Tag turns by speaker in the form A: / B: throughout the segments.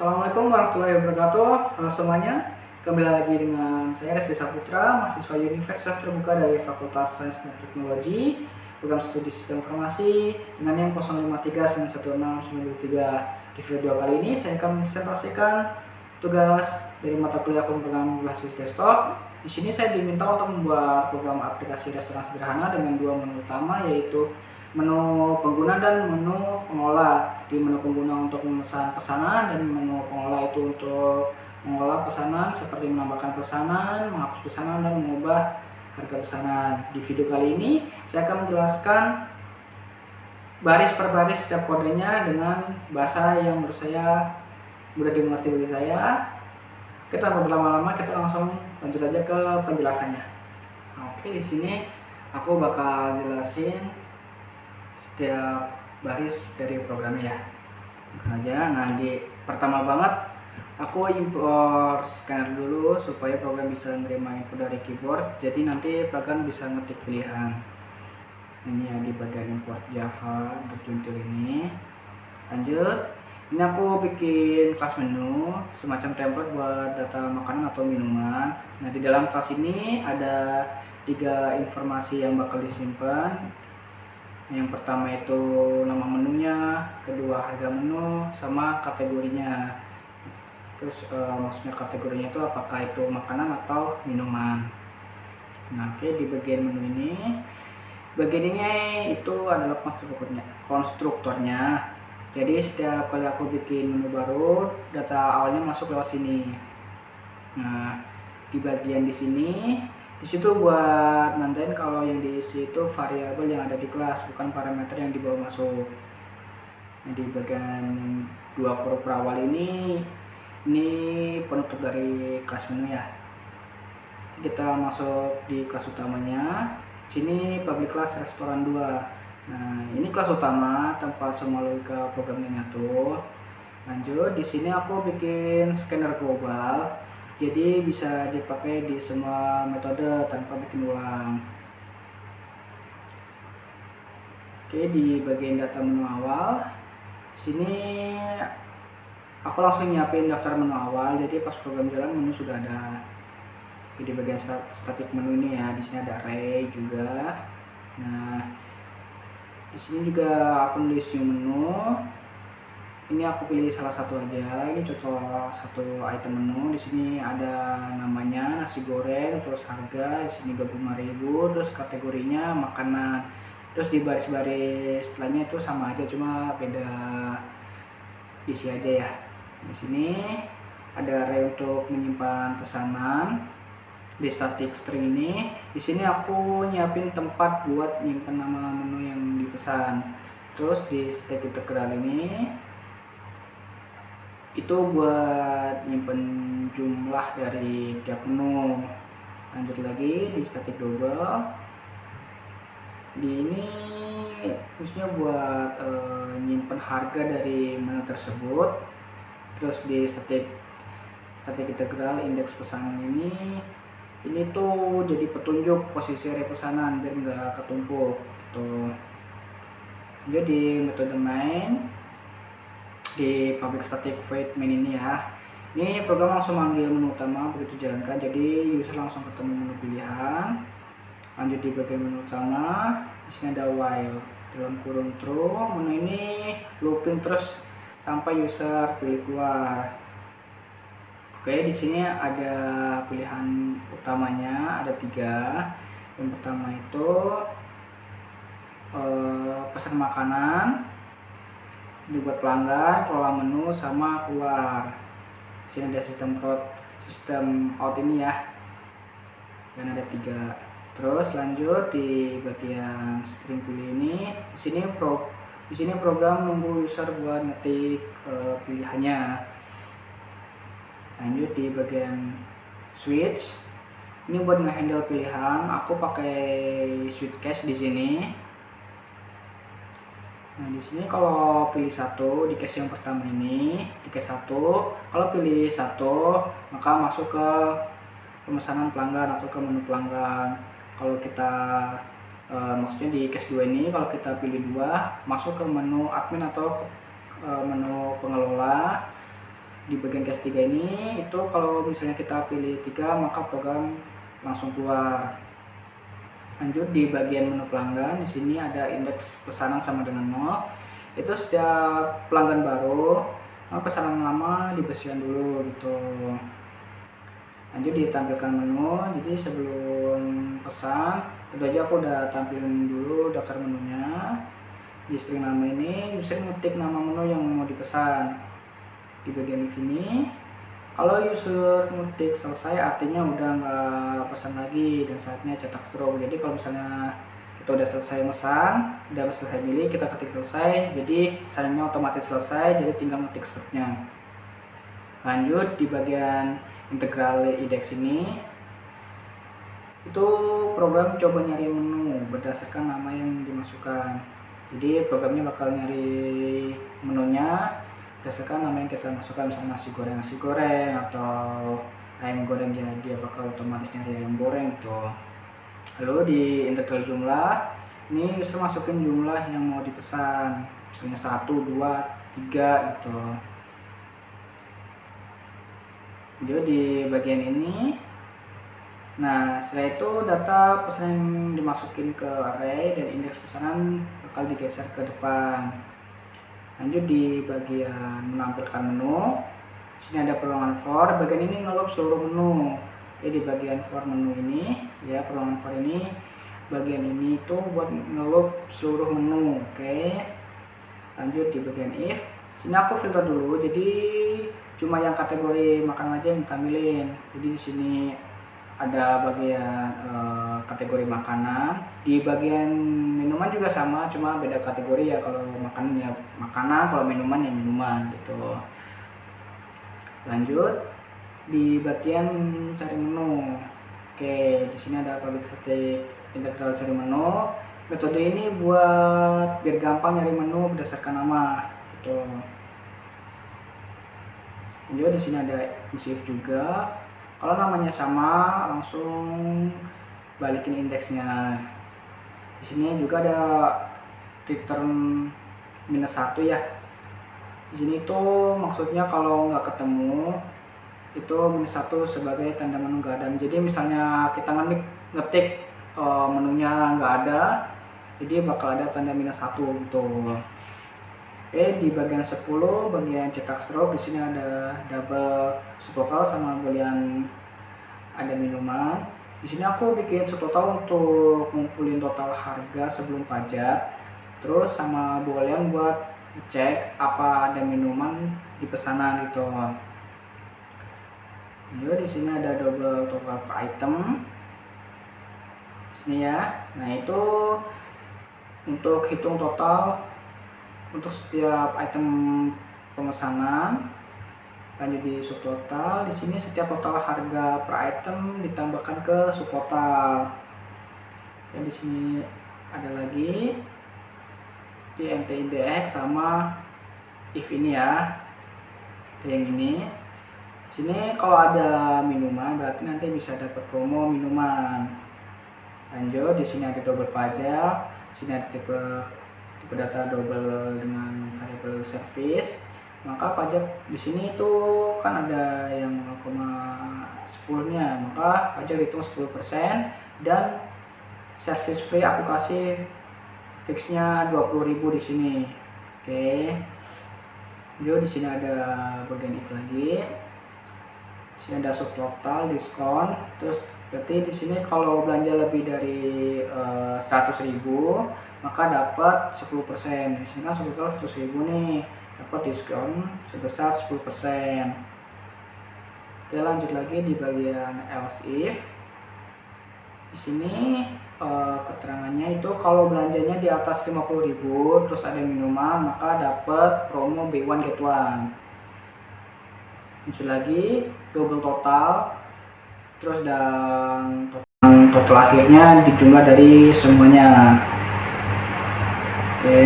A: Assalamualaikum warahmatullahi wabarakatuh. Halo semuanya, kembali lagi dengan saya Resi Saputra, mahasiswa Universitas Terbuka dari Fakultas Sains dan Teknologi, program studi Sistem Informasi dengan NIM 053916993. Di video kali ini saya akan presentasikan tugas dari mata kuliah pemrograman berbasis desktop. Di sini saya diminta untuk membuat program aplikasi restoran sederhana dengan dua menu utama, yaitu menu pengguna dan menu pengelola. Di menu pengguna untuk memesan pesanan dan menu pengelola itu untuk mengolah pesanan seperti menambahkan pesanan, menghapus pesanan, dan mengubah harga pesanan. Di video kali ini saya akan menjelaskan baris per baris setiap kodenya dengan bahasa yang menurut saya mudah dimengerti bagi saya. Kita berlama-lama, kita langsung lanjut aja ke penjelasannya. Oke, di sini aku bakal jelasin setiap baris dari programnya ya. Langsung aja. Nah, di pertama banget aku import scanner dulu supaya program bisa menerima input dari keyboard. Jadi nanti program bisa ngetik pilihan. Ini ya di bagian import Java untuk juntir ini. Lanjut. Ini aku bikin kelas menu semacam template buat data makanan atau minuman. Nah, di dalam kelas ini ada 3 informasi yang bakal disimpan. Yang pertama itu nama menunya, kedua harga menu, sama kategorinya. Terus maksudnya kategorinya itu apakah itu makanan atau minuman. Nah, oke, di bagian menu ini, bagian ini itu adalah konstruktornya. Jadi setiap kali aku bikin menu baru, data awalnya masuk lewat sini. Nah, di bagian di sini, di situ buat nandain kalau yang diisi itu variabel yang ada di kelas, bukan parameter yang dibawa masuk. Nah, di bagian 2 huruf awal ini penutup dari kelas menu ya. Kita masuk di kelas utamanya. Sini public class restoran 2. Nah, ini kelas utama tempat semua logika programnya nyatu. Lanjut, di sini aku bikin scanner global. Jadi bisa dipakai di semua metode tanpa bikin ulang. Oke, di bagian data menu awal, sini aku langsung nyiapin daftar menu awal. Jadi pas program jalan menu sudah ada. Di bagian static menu ini ya, di sini ada array juga. Nah, di sini juga aku nulis new menu. Ini aku pilih salah satu aja. Ini contoh satu item menu. Di sini ada namanya nasi goreng, terus harga. Di sini 25.000, terus kategorinya makanan. Terus di baris-baris setelahnya itu sama aja, cuma beda isi aja ya. Di sini ada array untuk menyimpan pesanan. Di static string ini, di sini aku nyiapin tempat buat nyimpen nama menu yang dipesan. Terus di static integral ini itu buat nyimpen jumlah dari tiap menu. Lanjut lagi di static double, di ini fungsinya buat nyimpen harga dari menu tersebut. Terus di static integral indeks pesanan ini tuh jadi petunjuk posisi array pesanan biar nggak ketumpuk tuh. Jadi metode main di public static void main ini ya, ini program langsung manggil menu utama begitu jalankan, jadi user langsung ketemu menu pilihan. Lanjut di bagian menu utama, di sini ada while dalam kurung true. Menu ini looping terus sampai user pilih keluar. Oke, di sini ada pilihan utamanya, ada 3. Yang pertama itu pesan makanan, dibuat pelanggan, kelola menu, sama keluar. Di sini ada sistem out ini ya, dan ada 3. Terus lanjut di bagian string pilih ini, di sini program nunggu user buat ngetik pilihannya. Lanjut di bagian switch, ini buat ngehandle pilihan. Aku pakai switch case di sini. Nah, di sini kalau pilih 1 di case yang pertama ini, di case 1, kalau pilih 1 maka masuk ke pemesanan pelanggan atau ke menu pelanggan. Kalau kita maksudnya di case 2 ini, kalau kita pilih 2 masuk ke menu admin atau ke menu pengelola. di bagian case 3 ini itu kalau misalnya kita pilih 3 maka program langsung keluar. Lanjut di bagian menu pelanggan, di sini ada indeks pesanan sama dengan 0. Itu setiap pelanggan baru, pesanan lama dibersihkan dulu gitu. Lanjut ditampilkan menu. Jadi sebelum pesan, udah aja aku udah tampilin dulu daftar menunya. Di string nama ini, user ngetik nama menu yang mau dipesan. Di bagian sini, kalau user ngetik selesai artinya udah nggak pesan lagi dan saatnya cetak stroke. Jadi kalau misalnya kita udah selesai mesan, udah selesai milih, kita ketik selesai, jadi pesanannya otomatis selesai, jadi tinggal ngetik stroke-nya. Lanjut di bagian integral index ini, itu program coba nyari menu berdasarkan nama yang dimasukkan. Jadi programnya bakal nyari menunya berdasarkan nama yang kita masukkan, misalnya nasi goreng atau ayam goreng, jadi dia bakal otomatis nyari ayam goreng gitu. Lalu di integral jumlah ini user masukin jumlah yang mau dipesan, misalnya 1, 2, 3 gitu. Jadi di bagian ini, nah setelah itu data pesanan yang dimasukin ke array dan indeks pesanan bakal digeser ke depan. Lanjut di bagian menampilkan menu, sini ada perluangan for, bagian ini ngeloop seluruh menu. Oke, di bagian for menu ini ya, perluangan for ini bagian ini itu buat ngeloop seluruh menu. Oke, lanjut di bagian if, sini aku filter dulu, jadi cuma yang kategori makan aja yang ditampilin. Jadi di sini ada bagian kategori makanan, di bagian minuman juga sama, cuma beda kategori ya, kalau makanan ya makanan, kalau minuman ya minuman gitu. Lanjut di bagian cari menu. Oke, di sini ada public static integral cari menu. Metode ini buat biar gampang nyari menu berdasarkan nama gitu. Lanjut di sini ada if juga. Kalau namanya sama, langsung balikin indeksnya. Di sini juga ada return -1 ya. Di sini tuh maksudnya kalau nggak ketemu itu -1 sebagai tanda menu nggak ada. Jadi misalnya kita ngetik menunya nggak ada, jadi bakal ada tanda -1 gitu. Oke, di bagian 10 bagian cetak stroke, di sini ada double subtotal sama boolean ada minuman. Di sini aku bikin subtotal untuk ngumpulin total harga sebelum pajak, terus sama boolean buat cek apa ada minuman di pesanan gitu. Lalu di sini ada double total per item. Sini ya. Nah, itu untuk hitung total untuk setiap item pemesanan. Lanjut di subtotal, di sini setiap total harga per item ditambahkan ke subtotal. Dan di sini ada lagi di int-index sama if ini ya, yang ini. Di sini kalau ada minuman berarti nanti bisa dapat promo minuman. Lanjut di sini ada double pajak, di sini ada tipe data double dengan variable service. Maka pajak di sini itu kan ada yang 0,10-nya, maka pajak dihitung 10% dan service fee aku kasih fixnya 20.000 di sini. Oke. Jadi di sini ada bagian if lagi. Di sini ada subtotal, diskon, terus berarti di sini kalau belanja lebih dari 100.000 maka dapat 10%. Di sini kan subtotal 100.000 nih, dapat diskon sebesar 10%. Oke, lanjut lagi di bagian else if. Di sini keterangannya itu kalau belanjanya di atas 50.000 terus ada minuman maka dapat promo buy one get one. Lanjut lagi double total, terus dan total akhirnya dijumlah dari semuanya. Oke,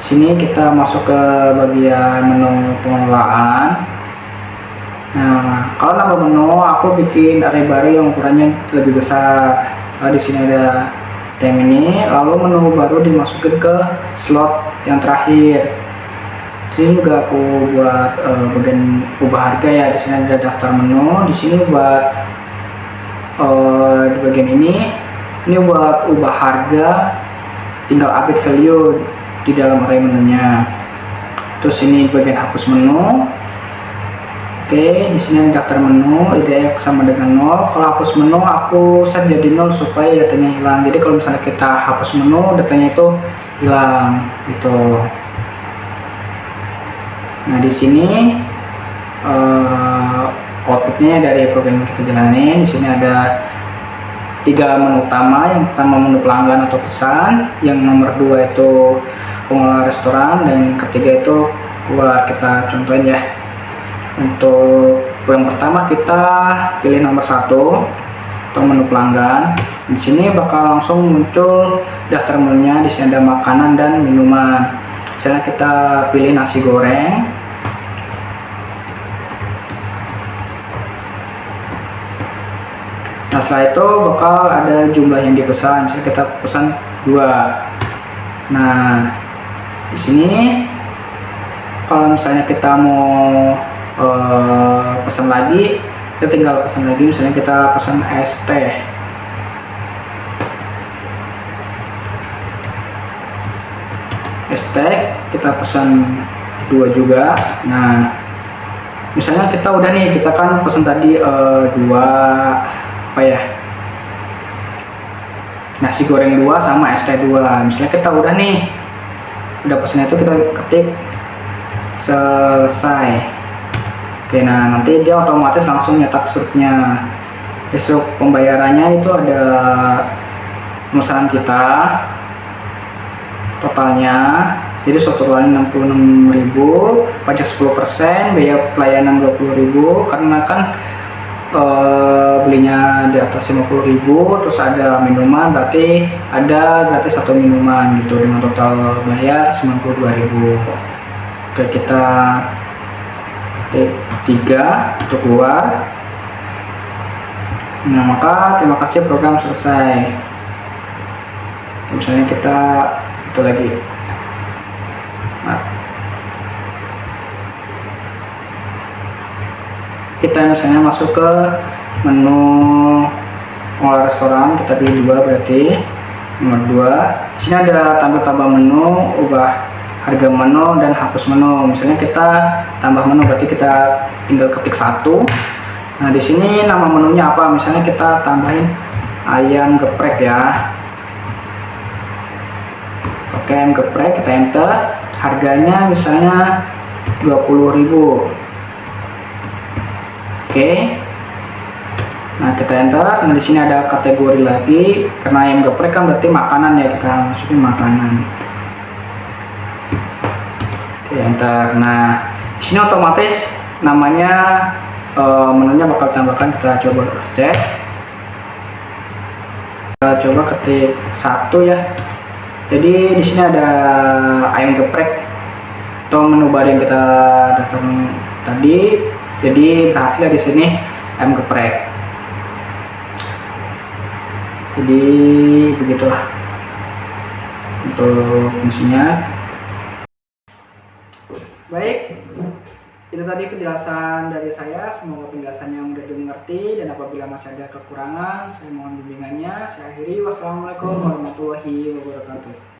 A: sini kita masuk ke bagian menu pengelolaan. Nah, kalau nambah menu aku bikin array baru yang ukurannya lebih besar. Di sini ada tem ini, lalu menu baru dimasukin ke slot yang terakhir. Sini juga aku buat bagian ubah harga ya. Di sini ada daftar menu. Di sini buat di bagian ini buat ubah harga, tinggal update value di dalam array menunya. Terus ini bagian hapus menu. Oke, di sini ada daftar menu, id sama dengan 0. Kalau hapus menu aku set jadi 0 supaya datanya hilang. Jadi kalau misalnya kita hapus menu, datanya itu hilang gitu. Nah, di sini outputnya dari program yang kita jalani. Di sini ada 3 menu utama. Yang pertama menu pelanggan atau pesan, yang nomor 2 itu pengelola restoran, dan yang ketiga itu buat kita contohin ya. Untuk yang pertama kita pilih nomor 1 atau menu pelanggan. Di sini bakal langsung muncul daftar menunya. Di sini ada makanan dan minuman. Misalnya kita pilih nasi goreng. Nah, setelah itu bakal ada jumlah yang dipesan. Misalnya kita pesan 2. Nah, di sini kalau misalnya kita mau pesan lagi, kita tinggal pesan lagi. Misalnya kita pesan es teh. Kita pesan 2 juga. Nah, misalnya kita udah nih, kita kan pesan tadi 2 apa ya, nasi goreng 2 sama es teh 2. Misalnya kita udah nih, udah pesan itu, kita ketik selesai. Oke, nah nanti dia otomatis langsung nyetak struknya. Struk pembayarannya itu ada pemesanan kita, totalnya. Jadi totalnya 66.000, pajak 10%, biaya pelayanan 20.000 karena kan belinya di atas 50.000. Terus ada minuman, berarti ada gratis 1 minuman gitu, dengan total bayar 92.000. Oke, kita klik 3 untuk keluar. Nah, maka terima kasih, program selesai. Misalnya kita itu lagi. Nah, kita misalnya masuk ke menu pengelola restoran, kita pilih 2 berarti nomor 2. Di sini ada tambah menu, ubah harga menu, dan hapus menu. Misalnya kita tambah menu, berarti kita tinggal ketik 1. Nah, di sini nama menunya apa? Misalnya kita tambahin ayam geprek ya. Oke, ayam geprek, kita enter. Harganya misalnya 20.000. Oke. Nah, kita enter. Nah, di sini ada kategori lagi. Karena ayam geprek kan berarti makanan ya, kita masukin makanan. Oke, enter. Nah, di sini otomatis namanya menunya bakal tambahkan. Kita coba cek. Kita coba ketik 1 ya. Jadi di sini ada ayam geprek atau menu baru yang kita daftarkan tadi. Jadi berhasil di sini ayam geprek. Jadi begitulah untuk fungsinya. Baik, itu tadi penjelasan dari saya. Semoga penjelasannya mudah dimengerti, dan apabila masih ada kekurangan, saya mohon bimbingannya. Saya akhiri. Wassalamualaikum warahmatullahi wabarakatuh.